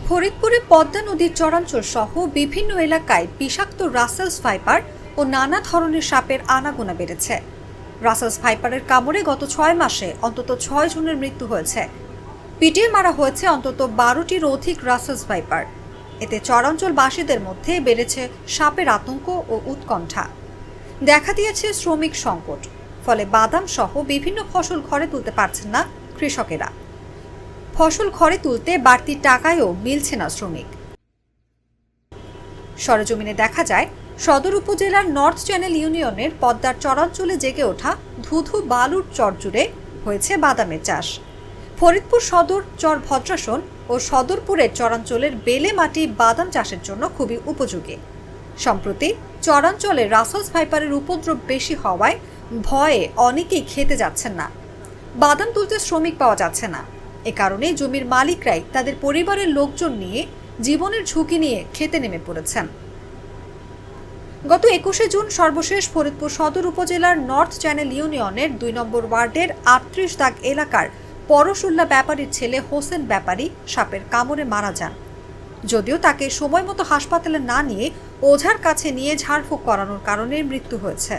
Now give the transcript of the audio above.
ফরিদপুরে পদ্মা নদীর চরাঞ্চল সহ বিভিন্ন এলাকায় বিষাক্ত রাসেলস ভাইপার ও নানা ধরনের সাপের আনাগোনা বেড়েছে। রাসেলস ভাইপারের কামড়ে গত 6 মাসে অন্তত 6 জনের মৃত্যু হয়েছে। পিটিয়ে মারা হয়েছে অন্তত 12টির অধিক রাসেলস ভাইপার। এতে চরাঞ্চলবাসীদের মধ্যে বেড়েছে সাপের আতঙ্ক ও উৎকণ্ঠা। দেখা দিয়েছে শ্রমিক সংকট, ফলে বাদাম সহ বিভিন্ন ফসল ঘরে তুলতে পারছেন না কৃষকেরা। ফসল ঘরে তুলতে বাড়তি টাকায়ও মিলছে না শ্রমিক। সরেজমিনে দেখা যায় সদর উপজেলার নর্থ চ্যানেল ইউনিয়নের পদ্মার চরাঞ্চলে জেগে ওঠা ধুধু বালুর চর জুড়ে হয়েছে বাদামের চাষ। ফরিদপুর সদর চর ভদ্রাসন ও সদরপুরের চরাঞ্চলের বেলে মাটি বাদাম চাষের জন্য খুবই উপযোগী। সম্প্রতি চরাঞ্চলে রাসেলস ভাইপারের উপদ্রব বেশি হওয়ায় ভয়ে অনেকেই খেতে যাচ্ছেন না। বাদাম তুলতে শ্রমিক পাওয়া যাচ্ছে না। এ কারণে জমির মালিকরাই তাদের পরিবারের লোকজন নিয়ে জীবনের ঝুঁকি নিয়ে খেতে নেমে পড়েছেন। গত 21শে জুন সর্বশেষ ফরিদপুর সদর উপজেলার নর্থ চ্যানেল ইউনিয়নের 2 নম্বর ওয়ার্ডের 38 দাগ এলাকার পরশুল্লা ব্যাপারীর ছেলে হোসেন ব্যাপারী সাপের কামড়ে মারা যান। যদিও তাকে সময় মতো হাসপাতালে না নিয়ে ওঝার কাছে নিয়ে ঝাড়ফুঁক করানোর কারণে মৃত্যু হয়েছে।